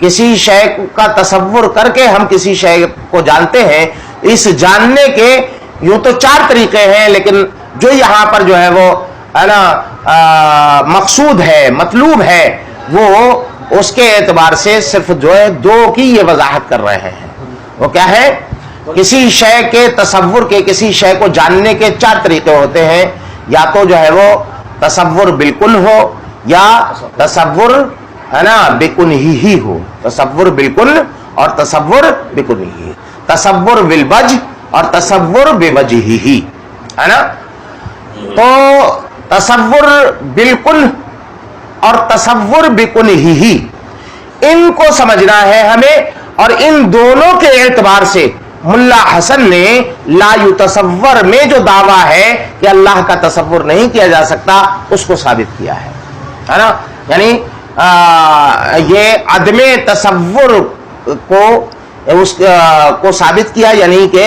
کسی شے کا تصور کر کے ہم کسی شے کو جانتے ہیں. اس جاننے کے یوں تو 4 طریقے ہیں، لیکن جو یہاں پر جو ہے وہ ہے نا مقصود ہے، مطلوب ہے، وہ اس کے اعتبار سے صرف جو ہے 2 کی یہ وضاحت کر رہے ہیں. وہ کیا ہے؟ کسی شے کے تصور کے، کسی شے کو جاننے کے 4 طریقے ہوتے ہیں. یا تو جو ہے وہ تصور بالکل ہو، یا تصور ہے نا بکن ہی ہو. تصور بالکل اور تصور بکن ہی، تصور بالوجہ اور تصور بوجہ ہی، ہے نا. تو تصور بالکل اور تصور بکن ہی، ان کو سمجھنا ہے ہمیں. اور ان دونوں کے اعتبار سے ملا حسن نے لا یتصور میں جو دعویٰ ہے کہ اللہ کا تصور نہیں کیا جا سکتا، اس کو ثابت کیا ہے نا. یعنی یہ عدم تصور کو ثابت کیا، یعنی کہ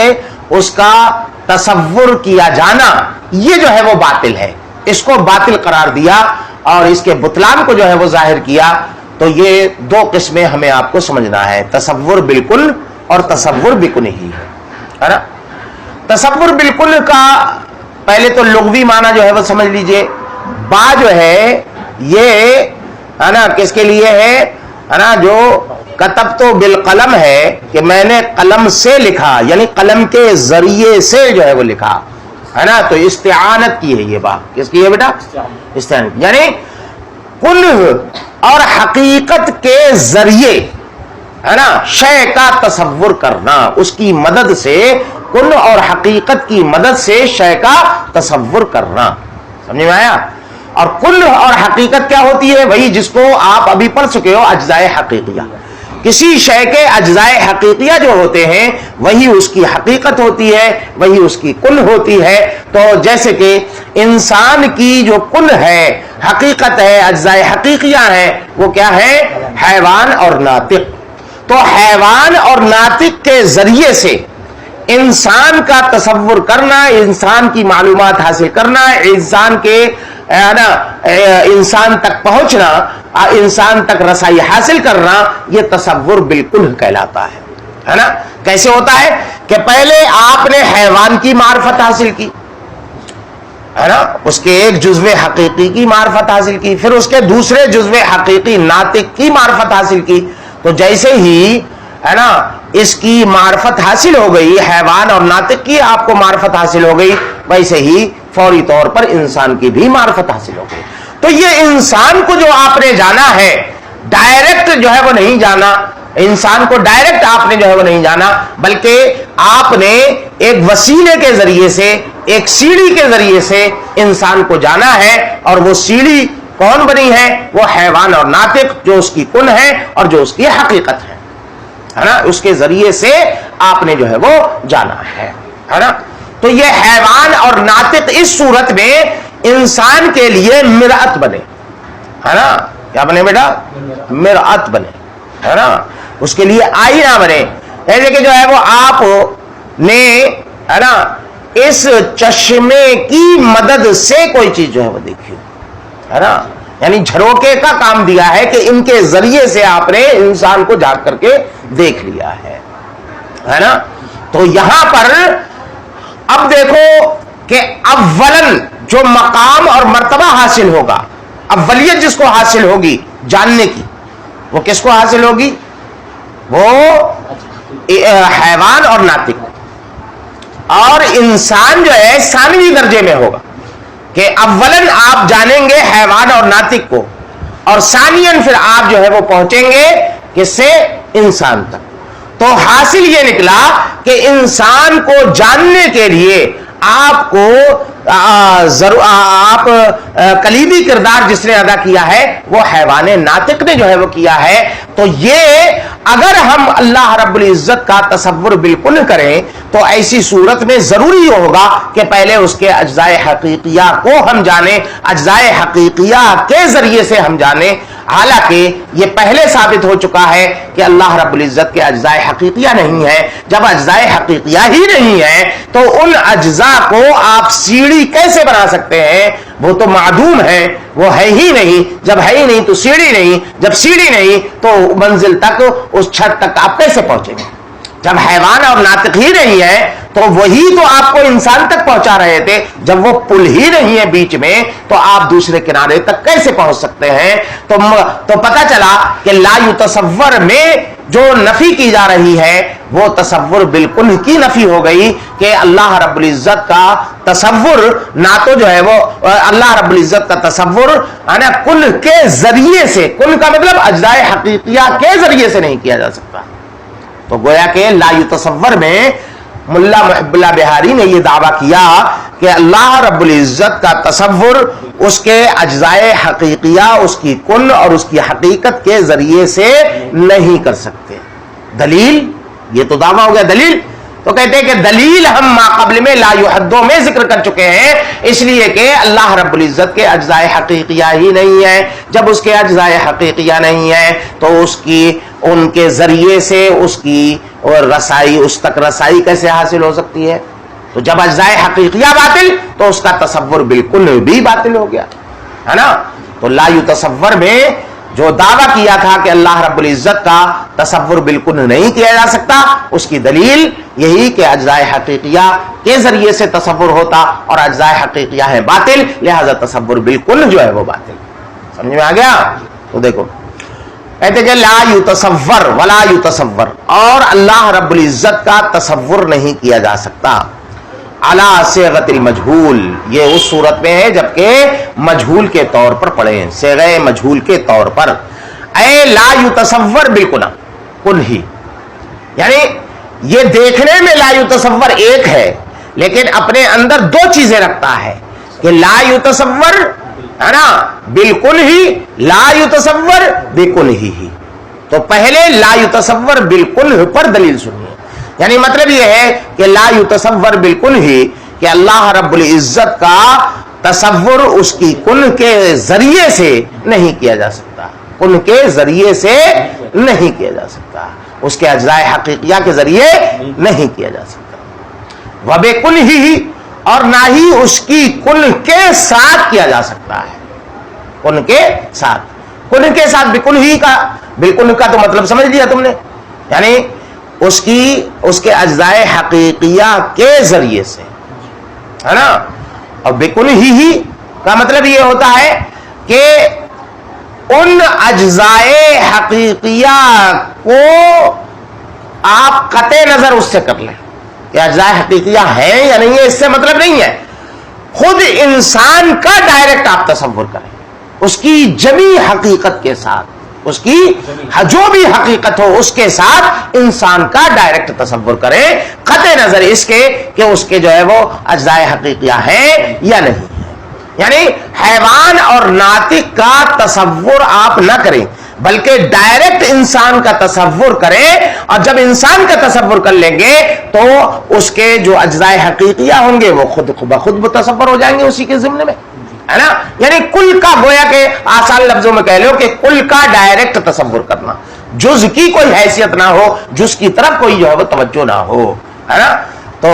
اس کا تصور کیا جانا یہ جو ہے وہ باطل ہے. اس کو باطل قرار دیا اور اس کے بطلان کو جو ہے وہ ظاہر کیا. تو یہ 2 قسمیں ہمیں آپ کو سمجھنا ہے، تصور بالکل اور تصور بکن ہی، ہے نا. تصور بالکل کا پہلے تو لغوی معنی جو ہے وہ سمجھ لیجئے. با جو ہے یہ ہے نا کس کے لیے ہے نا، جو کتب تو بالقلم ہے کہ میں نے قلم سے لکھا، یعنی قلم کے ذریعے سے جو ہے وہ لکھا، ہے نا. تو استعانت کی ہے یہ بات. کس کی ہے بیٹا؟ استعانت. یعنی کنہ اور حقیقت کے ذریعے ہے نا شے کا تصور کرنا، اس کی مدد سے، کنہ اور حقیقت کی مدد سے شے کا تصور کرنا. سمجھ میں آیا؟ اور کل اور حقیقت کیا ہوتی ہے؟ وہی جس کو آپ ابھی پڑھ چکے ہو، اجزائے حقیقیہ. کسی شے کے اجزائے حقیقیہ جو ہوتے ہیں وہی اس کی حقیقت ہوتی ہے، وہی اس کی کل ہوتی ہے. تو جیسے کہ انسان کی جو کل ہے، حقیقت ہے، اجزائے حقیقیہ ہے، وہ کیا ہے؟ حیوان اور ناطق. تو حیوان اور ناطق کے ذریعے سے انسان کا تصور کرنا، انسان کی معلومات حاصل کرنا، انسان کے انسان تک پہنچنا، انسان تک رسائی حاصل کرنا، یہ تصور بالکل کہلاتا ہے نا. کیسے ہوتا ہے کہ پہلے آپ نے حیوان کی معرفت حاصل کی، ہے نا، اس کے ایک جزو حقیقی کی معرفت حاصل کی، پھر اس کے دوسرے جزو حقیقی ناطق کی معرفت حاصل کی. تو جیسے ہی ہے نا اس کی معرفت حاصل ہو گئی، حیوان اور ناطق کی آپ کو معرفت حاصل ہو گئی، ویسے ہی فوری طور پر انسان کی بھی معرفت حاصل ہو گئی. تو یہ انسان کو جو آپ نے جانا ہے، ڈائریکٹ جو ہے وہ نہیں جانا، انسان کو ڈائریکٹ آپ نے جو ہے وہ نہیں جانا، بلکہ آپ نے ایک وسیلے کے ذریعے سے، ایک سیڑھی کے ذریعے سے انسان کو جانا ہے. اور وہ سیڑھی کون بنی ہے؟ وہ حیوان اور ناطق، جو اس کی کن ہے اور جو اس کی حقیقت ہے نا. اس کے ذریعے سے آپ نے جو ہے وہ جانا ہے نا. تو یہ حیوان اور ناطق اس صورت میں انسان کے لیے مرآت بنے، ہے نا. کیا بنے بیٹا؟ مرآت بنے، ہے نا. اس کے لیے آئینہ بنے. ایسے کہ جو ہے وہ آپ نے ہے نا اس چشمے کی مدد سے کوئی چیز جو ہے وہ دیکھی، ہے نا. یعنی جھروکے کا کام دیا ہے کہ ان کے ذریعے سے آپ نے انسان کو جھانک کر کے دیکھ لیا ہے نا. تو یہاں پر اب دیکھو کہ اولن جو مقام اور مرتبہ حاصل ہوگا، اولیت جس کو حاصل ہوگی جاننے کی، وہ کس کو حاصل ہوگی؟ وہ حیوان اور ناطق. اور انسان جو ہے ثانوی درجے میں ہوگا کہ اولن آپ جانیں گے حیوان اور ناطق کو، اور ثانیاً پھر آپ جو ہے وہ پہنچیں گے کس سے؟ انسان تک. تو حاصل یہ نکلا کہ انسان کو جاننے کے لیے آپ کو آپ کلیدی کردار جس نے ادا کیا ہے وہ حیوان ناطق نے جو ہے وہ کیا ہے. تو یہ اگر ہم اللہ رب العزت کا تصور بالکل کریں تو ایسی صورت میں ضروری ہوگا کہ پہلے اس کے اجزائے حقیقیہ کو ہم جانیں، اجزائے حقیقیہ کے ذریعے سے ہم جانیں. حالانکہ یہ پہلے ثابت ہو چکا ہے کہ اللہ رب العزت کے اجزائے حقیقیہ نہیں ہے. جب اجزائے حقیقیہ ہی نہیں ہے تو ان اجزاء کو آپ سیڑھی کیسے بنا سکتے ہیں؟ وہ تو معدوم ہے، وہ ہے ہی نہیں، جب ہے ہی نہیں تو سیڑھی نہیں، جب سیڑھی نہیں تو منزل تک، اس چھت تک آپ کیسے پہنچیں گے؟ جب حیوان اور ناطق ہی نہیں ہے تو وہی تو آپ کو انسان تک پہنچا رہے تھے، جب وہ پل ہی نہیں ہے بیچ میں تو آپ دوسرے کنارے تک کیسے پہنچ سکتے ہیں؟ تو پتہ چلا کہ لا یتصور میں جو نفی کی جا رہی ہے وہ تصور بالکل کی نفی ہو گئی کہ اللہ رب العزت کا تصور نہ تو جو ہے وہ اللہ رب العزت کا تصور کل کے ذریعے سے، کل کا مطلب اجزائے حقیقیہ کے ذریعے سے نہیں کیا جا سکتا. تو گویا کہ لا یتصور میں ملا محب اللہ بہاری نے یہ دعویٰ کیا کہ اللہ رب العزت کا تصور اس کے اجزائے حقیقیہ، اس کی کن اور اس کی حقیقت کے ذریعے سے نہیں کر سکتے. دلیل، یہ تو دعویٰ ہو گیا. دلیل تو کہتے ہیں کہ دلیل ہم ما قبل میں لا یحدوں میں ذکر کر چکے ہیں، اس لیے کہ اللہ رب العزت کے اجزائے حقیقیہ ہی نہیں ہے. جب اس کے اجزائے حقیقیہ نہیں ہے تو اس کی ان کے ذریعے سے اس کی اور رسائی، اس تک رسائی کیسے حاصل ہو سکتی ہے؟ تو جب اجزائے حقیقیہ باطل تو اس کا تصور بالکل بھی باطل ہو گیا، ہے نا. تو لا یتصور میں جو دعویٰ کیا تھا کہ اللہ رب العزت کا تصور بالکل نہیں کیا جا سکتا، اس کی دلیل یہی کہ اجزائے حقیقیہ کے ذریعے سے تصور ہوتا اور اجزائے حقیقیہ ہے باطل، لہذا تصور بالکل جو ہے وہ باطل. سمجھ میں آ گیا؟ تو دیکھو کہتے کہ لا یتصور ولا یتصور، اور اللہ رب العزت کا تصور نہیں کیا جا سکتا. علی صیغۃ المجہول، یہ اس صورت میں ہے جبکہ مجہول کے طور پر پڑھے ہیں، صیغہ مجہول کے طور پر. اے لا یتصور بالکل کن ہی، یعنی یہ دیکھنے میں لا یتصور ایک ہے لیکن اپنے اندر دو چیزیں رکھتا ہے کہ لا یتصور ہے نا بالکل ہی، لا یتصور بالکل ہی. تو پہلے لا یتصور بالکل پر دلیل سنیے. یعنی مطلب یہ ہے کہ لا یتصور بالکل ہی کہ اللہ رب العزت کا تصور اس کی کن کے ذریعے سے نہیں کیا جا سکتا، کن کے ذریعے سے نہیں کیا جا سکتا، اس کے اجزائے حقیقیہ کے ذریعے نہیں کیا جا سکتا. وبکن ہی، اور نہ ہی اس کی کن کے ساتھ کیا جا سکتا ہے، کن کے ساتھ. کن کے ساتھ بکن ہی کا، بالکل کا تو مطلب سمجھ لیا تم نے، یعنی اس کے اجزائے حقیقیہ کے ذریعے سے، ہے نا. اور بکن ہی کا مطلب یہ ہوتا ہے کہ ان اجزائے حقیقیہ کو آپ قطع نظر اس سے کر لیں کہ اجزائے حقیقیہ ہے یا نہیں ہے، اس سے مطلب نہیں ہے. خود انسان کا ڈائریکٹ آپ تصور کریں، اس کی جمی حقیقت کے ساتھ، اس کی جو بھی حقیقت ہو اس کے ساتھ انسان کا ڈائریکٹ تصور کریں، قطع نظر اس کے کہ اس کے جو ہے وہ اجزائے حقیقیہ ہے یا نہیں ہے. یعنی حیوان اور ناطق کا تصور آپ نہ کریں بلکہ ڈائریکٹ انسان کا تصور کریں، اور جب انسان کا تصور کر لیں گے تو اس کے جو اجزائے حقیقیہ ہوں گے وہ خود بخود متصور ہو جائیں گے اسی کے ضمن میں، ہے نا. یعنی کل کا، گویا کہ آسان لفظوں میں کہہ لو کہ کل کا ڈائریکٹ تصور کرنا، جز کی کوئی حیثیت نہ ہو، جز کی طرف کوئی جو ہے وہ توجہ نہ ہو، ہے نا. تو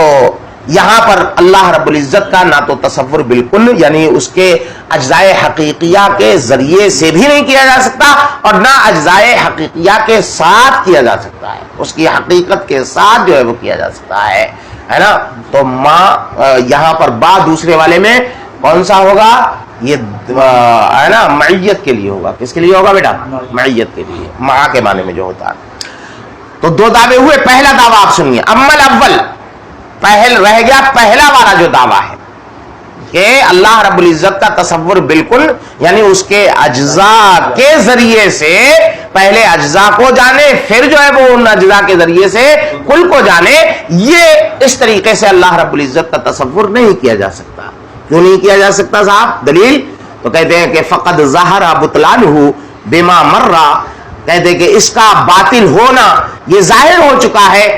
یہاں پر اللہ رب العزت کا نہ تو تصور بالکل یعنی اس کے اجزائے حقیقیہ کے ذریعے سے بھی نہیں کیا جا سکتا اور نہ اجزائے حقیقیہ کے ساتھ کیا جا سکتا ہے، اس کی حقیقت کے ساتھ جو ہے وہ کیا جا سکتا ہے نا. تو یہاں پر با دوسرے والے میں کون سا ہوگا؟ یہ ہے نا معیت کے لیے ہوگا. کس کے لیے ہوگا بیٹا؟ معیت کے لیے، مع کے معنی میں جو ہوتا ہے. تو دو دعوے ہوئے. پہلا دعویٰ آپ سنیے، امل اول، پہل رہ گیا پہلا والا جو دعویٰ ہے کہ اللہ رب العزت کا تصور بالکل یعنی اس کے اجزاء کے ذریعے سے پہلے اجزاء کو جانے پھر جو ہے وہ ان اجزاء کے ذریعے سے کل کو جانے. یہ اس طریقے سے اللہ رب العزت کا تصور نہیں کیا جا سکتا. کیوں نہیں کیا جا سکتا صاحب؟ دلیل تو کہتے ہیں کہ فقد ظہر بطلانہ بما مر، کہتے ہیں کہ اس کا باطل ہونا یہ ظاہر ہو چکا ہے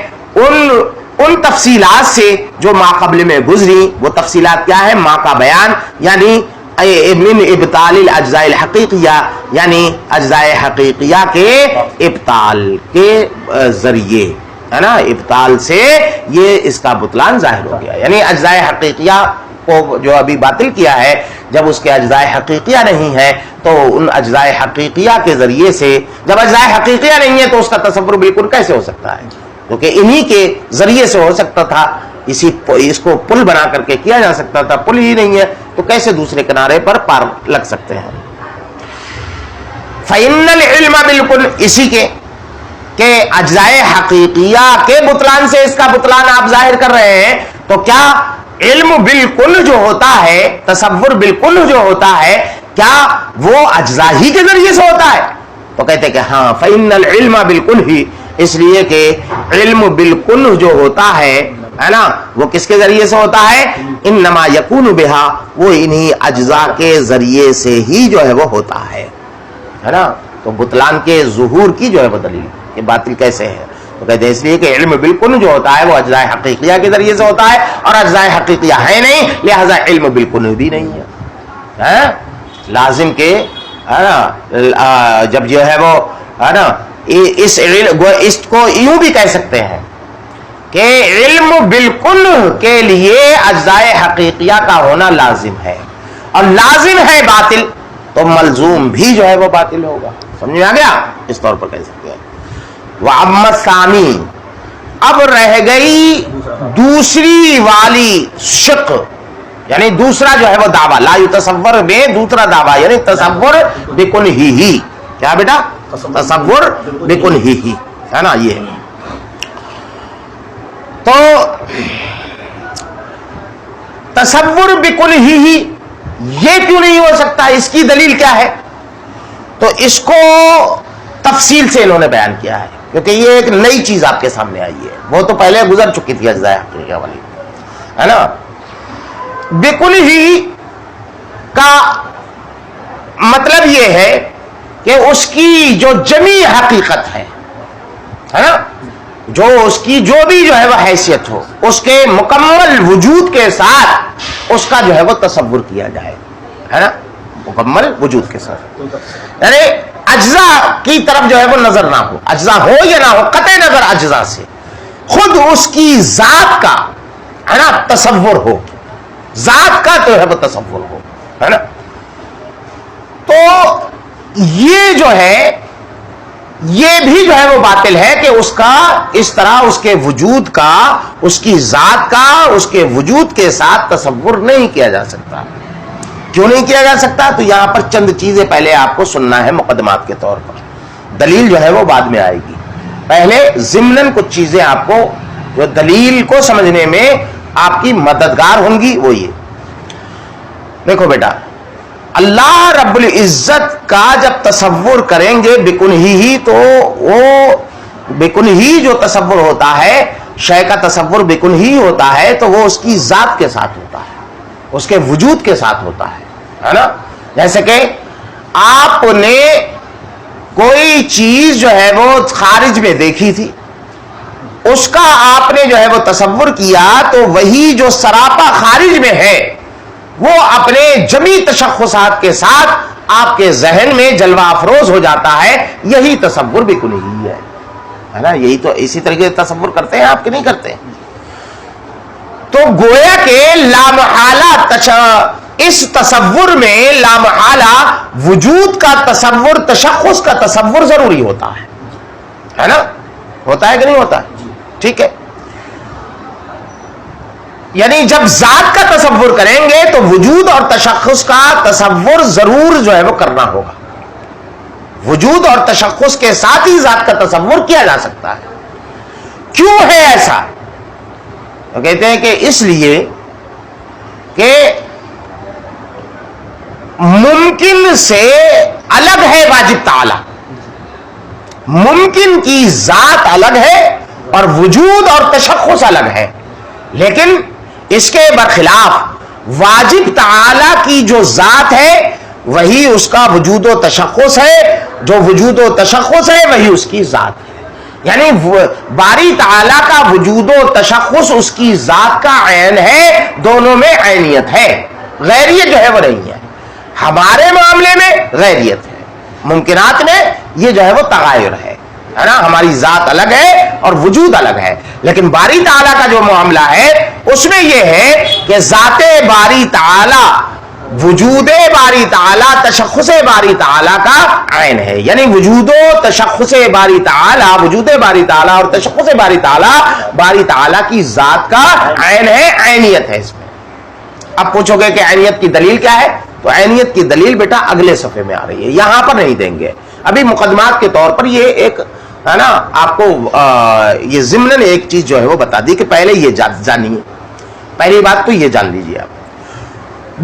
ان تفصیلات سے جو ما قبل میں گزری. وہ تفصیلات کیا ہے؟ ما کا بیان، یعنی من ابطال الاجزاء الحقیقیہ، یعنی اجزاء حقیقیہ کے ابطال کے ذریعے، ہے نا. ابطال سے یہ اس کا بطلان ظاہر ہو گیا، یعنی اجزاء حقیقیہ کو جو ابھی باطل کیا ہے، جب اس کے اجزاء حقیقیہ نہیں ہے تو ان اجزاء حقیقیہ کے ذریعے سے، جب اجزاء حقیقیہ نہیں ہے تو اس کا تصور بالکل کیسے ہو سکتا ہے؟ کیونکہ انہی کے ذریعے سے ہو سکتا تھا، اس کو پل بنا کر کے کیا جا سکتا تھا، پل ہی نہیں ہے تو کیسے دوسرے کنارے پر پار لگ سکتے ہیں؟ فَإِنَّ الْعِلْمَ بالکل اسی کے کہ اجزاء حقیقیہ کے بطلان سے اس کا بطلان آپ ظاہر کر رہے ہیں، تو کیا علم بالکل جو ہوتا ہے، تصور بالکل جو ہوتا ہے، کیا وہ اجزاء ہی کے ذریعے سے ہوتا ہے؟ تو کہتے ہیں کہ ہاں فَإِنَّ الْعِلْمَ بالکل ہی، اس لیے کہ علم بالکل جو ہوتا ہے نا، وہ کس کے ذریعے سے ہوتا ہے؟ انما یکون بہا، وہ انہی اجزاء کے ذریعے سے ہی جو ہے وہ ہوتا ہے نا۔ تو بطلان کے ظہور کی جو ہے وہ دلیل کہ باطل کیسے ہے، تو کہتے ہیں اس لیے کہ علم بالکل جو ہوتا ہے وہ اجزاء حقیقیہ کے ذریعے سے ہوتا ہے، اور اجزاء حقیقیہ ہے نہیں، لہذا علم بالکل بھی نہیں ہے۔ لازم کہ جب جو ہے وہ ہے نا، اس کو یوں بھی کہہ سکتے ہیں کہ علم بالکل کے لیے اجزاء حقیقیہ کا ہونا لازم ہے، اور لازم ہے باطل تو ملزوم بھی جو ہے وہ باطل ہوگا۔ سمجھ میں آ گیا؟ اس طور پر کہہ سکتے ہیں۔ وَأَمَّا الثَّانِي، اب رہ گئی دوسری والی شق، یعنی دوسرا جو ہے وہ دعویٰ، لا یتصور میں دوسرا دعویٰ، یعنی تصور بکن ہی، کیا بیٹا؟ تصور بکن ہی ہے نا، یہ ہے۔ تو تصور بکن ہی یہ کیوں نہیں ہو سکتا، اس کی دلیل کیا ہے؟ تو اس کو تفصیل سے انہوں نے بیان کیا ہے، کیونکہ یہ ایک نئی چیز آپ کے سامنے آئی ہے، وہ تو پہلے گزر چکی تھی اجزاء حقیقیہ والی، ہے نا۔ بکل ہی کا مطلب یہ ہے کہ اس کی جو جمی حقیقت ہے نا، جو اس کی جو بھی جو ہے وہ حیثیت ہو، اس کے مکمل وجود کے ساتھ اس کا جو ہے وہ تصور کیا جائے، ہے نا، مکمل وجود کے ساتھ، یعنی اجزاء کی طرف جو ہے وہ نظر نہ ہو، اجزاء ہو یا نہ ہو، قطع نظر اجزاء سے خود اس کی ذات کا ہے نا تصور ہو، ذات کا جو ہے وہ تصور ہو، ہے نا۔ تو یہ جو ہے یہ بھی جو ہے وہ باطل ہے کہ اس کا اس طرح اس کے وجود کا، اس کی ذات کا اس کے وجود کے ساتھ تصور نہیں کیا جا سکتا۔ کیوں نہیں کیا جا سکتا؟ تو یہاں پر چند چیزیں پہلے آپ کو سننا ہے مقدمات کے طور پر، دلیل جو ہے وہ بعد میں آئے گی، پہلے ضمناً کچھ چیزیں آپ کو جو دلیل کو سمجھنے میں آپ کی مددگار ہوں گی، وہ یہ دیکھو بیٹا، اللہ رب العزت کا جب تصور کریں گے بکن ہی، تو وہ بکن ہی جو تصور ہوتا ہے، شے کا تصور بکن ہی ہوتا ہے، تو وہ اس کی ذات کے ساتھ ہوتا ہے، اس کے وجود کے ساتھ ہوتا ہے نا۔ جیسے کہ آپ نے کوئی چیز جو ہے وہ خارج میں دیکھی تھی، اس کا آپ نے جو ہے وہ تصور کیا، تو وہی جو سراپا خارج میں ہے وہ اپنے جمی تشخصات کے ساتھ آپ کے ذہن میں جلوہ افروز ہو جاتا ہے، یہی تصور بکن ہی ہے نا۔ یہی تو اسی طریقے سے تصور کرتے ہیں آپ کے نہیں کرتے؟ تو گویا کہ لامحالہ اس تصور میں لامحالہ وجود کا تصور، تشخص کا تصور ضروری ہوتا ہے نا، ہوتا ہے کہ نہیں ہوتا؟ ٹھیک ہے، یعنی جب ذات کا تصور کریں گے تو وجود اور تشخص کا تصور ضرور جو ہے وہ کرنا ہوگا، وجود اور تشخص کے ساتھ ہی ذات کا تصور کیا جا سکتا ہے۔ کیوں ہے ایسا؟ تو کہتے ہیں کہ اس لیے کہ ممکن سے الگ ہے واجب تعالی، ممکن کی ذات الگ ہے اور وجود اور تشخص الگ ہے، لیکن اس کے برخلاف واجب تعالی کی جو ذات ہے وہی اس کا وجود و تشخص ہے، جو وجود و تشخص ہے وہی اس کی ذات ہے، یعنی باری تعالی کا وجود و تشخص اس کی ذات کا عین ہے، دونوں میں عینیت ہے، غیریت جو ہے وہ نہیں ہے۔ ہمارے معاملے میں غیریت ہے، ممکنات میں یہ جو ہے وہ تغایر ہے، ہے نا, ہماری ذات الگ ہے اور وجود الگ ہے. لیکن باری تعالیٰ کا جو معاملہ ہے اس میں یہ ہے کہ ذات باری تعالیٰ, وجود باری تعالیٰ, تشخص باری تعالیٰ کا عین ہے. یعنی وجود و تشخص باری تعالیٰ, وجود باری تعالیٰ اور تشخص باری تعالیٰ باری تعالیٰ کی ذات کا عین ہے, عینیت ہے اس میں. اب پوچھو گے کہ عینیت کی دلیل کیا ہے, تو عینیت کی دلیل بیٹا اگلے صفحے میں آ رہی ہے, یہاں پر نہیں دیں گے. ابھی مقدمات کے طور پر یہ ایک ہے نا, آپ کو یہ ضمناً ایک چیز جو ہے وہ بتا دی کہ پہلے یہ جانیے. پہلی بات تو یہ جان لیجیے آپ.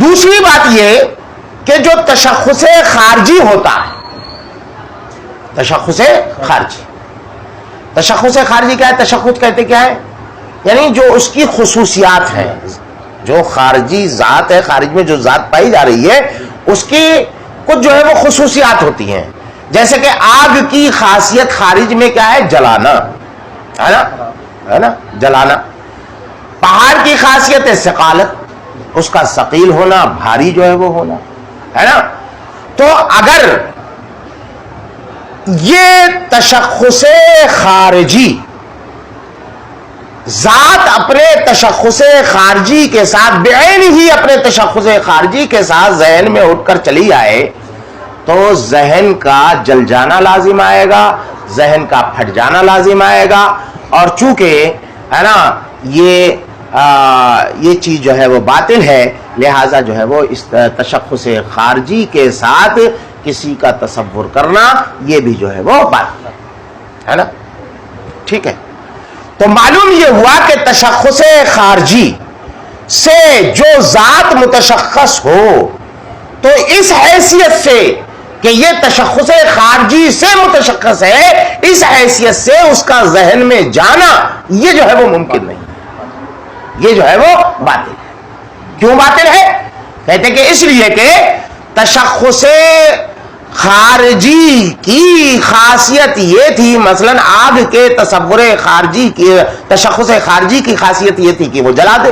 دوسری بات یہ کہ جو تشخص خارجی ہوتا ہے, تشخص خارجی, تشخص خارجی کیا ہے, تشخص کہتے کیا ہے, یعنی جو اس کی خصوصیات ہیں, جو خارجی ذات ہے, خارج میں جو ذات پائی جا رہی ہے اس کی کچھ جو ہے وہ خصوصیات ہوتی ہیں. جیسے کہ آگ کی خاصیت خارج میں کیا ہے, جلانا, ہے نا, ہے نا, جلانا. پہاڑ کی خاصیت ہے ثقالت, اس کا ثقیل ہونا, بھاری جو ہے وہ ہونا, ہے نا. تو اگر یہ تشخص خارجی ذات اپنے تشخص خارجی کے ساتھ بعین ہی اپنے تشخص خارجی کے ساتھ ذہن میں اٹھ کر چلی آئے تو ذہن کا جل جانا لازم آئے گا, ذہن کا پھٹ جانا لازم آئے گا. اور چونکہ ہے نا یہ چیز جو ہے وہ باطل ہے, لہذا جو ہے وہ اس تشخص خارجی کے ساتھ کسی کا تصور کرنا یہ بھی جو ہے وہ باطل ہے نا. ٹھیک ہے, تو معلوم یہ ہوا کہ تشخص خارجی سے جو ذات متشخص ہو تو اس حیثیت سے کہ یہ تشخص خارجی سے متشخص ہے, اس حیثیت سے اس کا ذہن میں جانا یہ جو ہے وہ ممکن نہیں, یہ جو ہے وہ باطل ہے. کیوں باطل ہے, کہتے کہ اس لیے کہ تشخص خارجی کی خاصیت یہ تھی, مثلا آگ کے تصور خارجی کی, تشخص خارجی کی خاصیت یہ تھی کہ وہ جلا دے.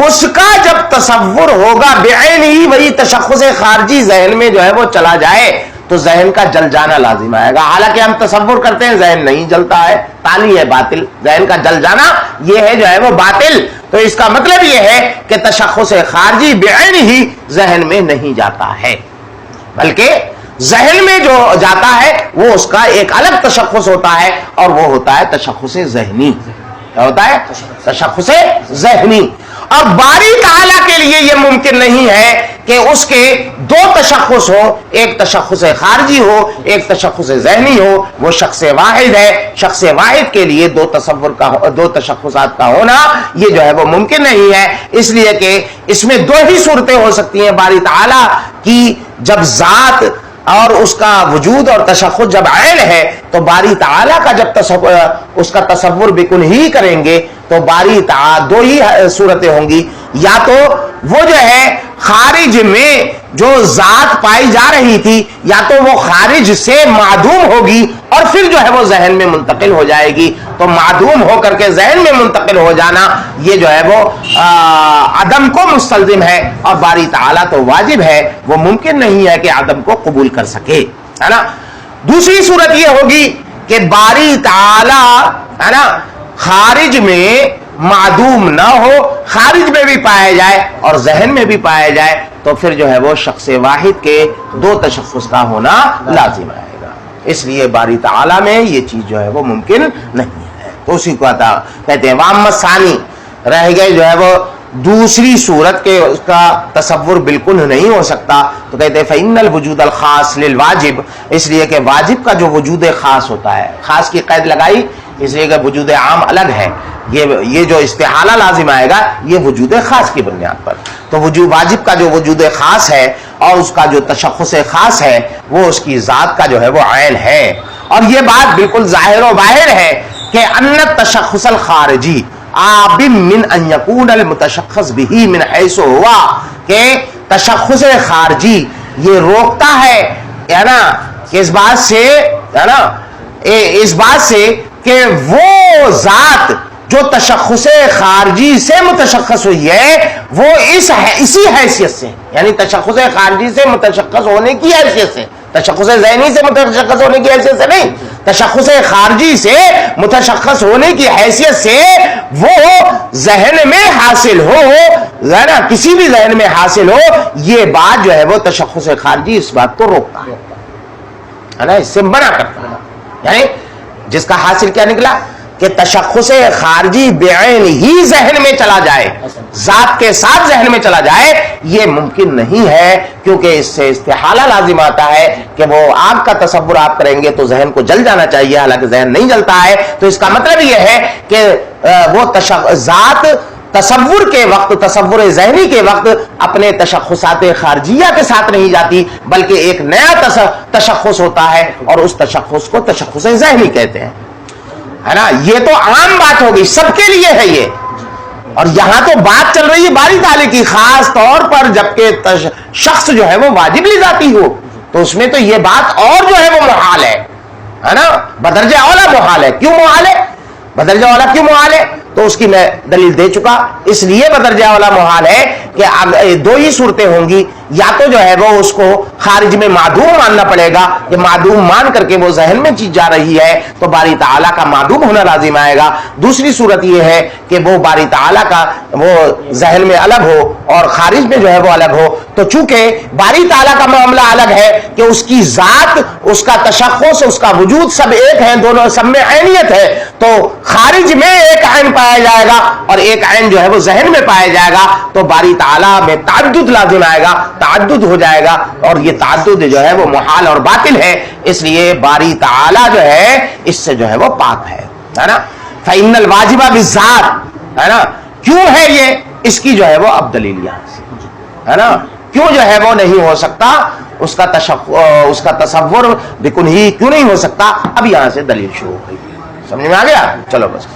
اس کا جب تصور ہوگا بعین ہی وہی تشخص خارجی ذہن میں جو ہے وہ چلا جائے تو ذہن کا جل جانا لازم آئے گا. حالانکہ ہم تصور کرتے ہیں ذہن نہیں جلتا ہے, تالی ہے باطل, ذہن کا جل جانا یہ ہے جو ہے وہ باطل. تو اس کا مطلب یہ ہے کہ تشخص خارجی بعین ہی ذہن میں نہیں جاتا ہے, بلکہ ذہن میں جو جاتا ہے وہ اس کا ایک الگ تشخص ہوتا ہے اور وہ ہوتا ہے تشخص ذہنی. کیا ہوتا ہے, تشخص ذہنی. اور باری تعالیٰ کے لیے یہ ممکن نہیں ہے کہ اس کے دو تشخص ہو, ایک تشخص خارجی ہو, ایک تشخص ذہنی ہو. وہ شخص واحد ہے, شخص واحد کے لیے دو تصور کا, دو تشخصات کا ہونا یہ جو ہے وہ ممکن نہیں ہے. اس لیے کہ اس میں دو ہی صورتیں ہو سکتی ہیں باری تعالیٰ کی, جب ذات اور اس کا وجود اور تشخص جب عین ہے تو باری تعالیٰ کا جب تصور, اس کا تصور بکن ہی کریں گے تو باری تعالیٰ دو ہی صورتیں ہوں گی. یا تو وہ جو ہے خارج میں جو ذات پائی جا رہی تھی یا تو وہ خارج سے معدوم ہوگی اور پھر جو ہے وہ ذہن میں منتقل ہو جائے گی. تو معدوم ہو کر کے ذہن میں منتقل ہو جانا یہ جو ہے وہ عدم کو مستلزم ہے, اور باری تعالیٰ تو واجب ہے, وہ ممکن نہیں ہے کہ عدم کو قبول کر سکے, ہے نا. دوسری صورت یہ ہوگی کہ باری تعالیٰ ہے نا خارج میں معدوم نہ ہو, خارج میں بھی پایا جائے اور ذہن میں بھی پایا جائے, تو پھر جو ہے وہ شخص واحد کے دو تشخص کا ہونا لازم آئے گا. اس لیے باری تعالیٰ میں یہ چیز جو ہے وہ ممکن نہیں ہے. تو اسی کو کہتے ہیں وامت ثانی, رہ گئے جو ہے وہ دوسری صورت کے اس کا تصور بالکل نہیں ہو سکتا. تو کہتے ہیں فإن الوجود الخاص للواجب, اس لیے کہ واجب کا جو وجود خاص ہوتا ہے, خاص کی قید لگائی اس لیے کہ وجود عام الگ ہے, یہ جو استحالہ لازم آئے گا یہ وجود خاص کی بنیاد پر. تو وجود واجب کا جو وجود خاص ہے اور اس کا جو تشخص خاص ہے وہ اس کی ذات کا جو ہے وہ عین ہے. اور یہ بات بالکل ظاہر و باہر ہے کہ ان التشخص الخارجی عابم من ان یکون المتشخص به من حیث ہوا, کہ تشخص خارجی یہ روکتا ہے نا اس بات سے, ہے نا, اس بات سے کہ وہ ذات جو تشخص خارجی سے متشخص ہوئی ہے وہ اسی حیثیت سے, یعنی تشخص خارجی سے متشخص ہونے کی حیثیت سے, تشخص ذہنی سے متشخص ہونے کی حیثیت سے نہیں, تشخص خارجی سے متشخص ہونے کی حیثیت سے وہ ذہن میں حاصل ہو، ذرا کسی بھی ذہن میں حاصل ہو، یہ بات جو ہے وہ تشخص خارجی اس بات کو روکتا ہے نا، اس سے منع کرتا ہے. یعنی جس کا حاصل کیا نکلا کہ تشخص خارجی بعین ہی ذہن میں چلا جائے، ذات کے ساتھ ذہن میں چلا جائے، یہ ممکن نہیں ہے، کیونکہ اس سے استحالہ لازم آتا ہے کہ وہ آگ کا تصور آپ کریں گے تو ذہن کو جل جانا چاہیے، حالانکہ ذہن نہیں جلتا ہے. تو اس کا مطلب یہ ہے کہ وہ ذات تصور کے وقت، تصور ذہنی کے وقت اپنے تشخصات خارجیہ کے ساتھ نہیں جاتی، بلکہ ایک نیا تشخص ہوتا ہے، اور اس تشخص کو تشخص ذہنی کہتے ہیں، ہے نا. یہ تو عام بات ہوگی، سب کے لیے ہے یہ. اور یہاں تو بات چل رہی ہے باری تعالیٰ کی، خاص طور پر جبکہ شخص جو ہے وہ واجب ذاتی ہو، تو اس میں تو یہ بات اور جو ہے وہ محال ہے نا، بدرجہ اولا محال ہے. کیوں محال ہے؟ بدرجہ اولا کیوں محال ہے؟ تو اس کی میں دلیل دے چکا. اس لیے بدرجہ اولا محال ہے کہ دو ہی صورتیں ہوں گی، یا تو جو ہے وہ اس کو خارج میں معدوم ماننا پڑے گا، کہ معدوم مان کر کے وہ ذہن میں چیز جا رہی ہے تو باری تعالیٰ کا معدوم ہونا لازم آئے گا. دوسری صورت یہ ہے کہ وہ باری تعالیٰ کا وہ ذہن میں الگ ہو اور خارج میں جو ہے وہ الگ ہو. تو چونکہ باری تعالیٰ کا معاملہ الگ ہے کہ اس کی ذات، اس کا تشخص، اس کا وجود سب ایک ہیں، دونوں سب میں عینیت ہے، تو خارج میں ایک عین پایا جائے گا اور ایک عین جو ہے وہ ذہن میں پایا جائے گا، تو باری تعالیٰ میں تعدد لازم آئے گا، تعدد ہو جائے گا، اور یہ تعدد جو ہے وہ محال اور باطل ہے. اس لیے باری تعالیٰ جو ہے اس سے جو ہے وہ پاک ہے نا. فإن الواجب بالذات، ہے نا. کیوں ہے یہ؟ اس کی جو ہے وہ اب دلیل یہاں سے ہے نا. کیوں جو ہے وہ نہیں ہو سکتا، اس کا تصور بکن ہی کیوں نہیں ہو سکتا، اب یہاں سے دلیل شروع ہو گئی. سمجھ میں آ گیا؟ چلو بس.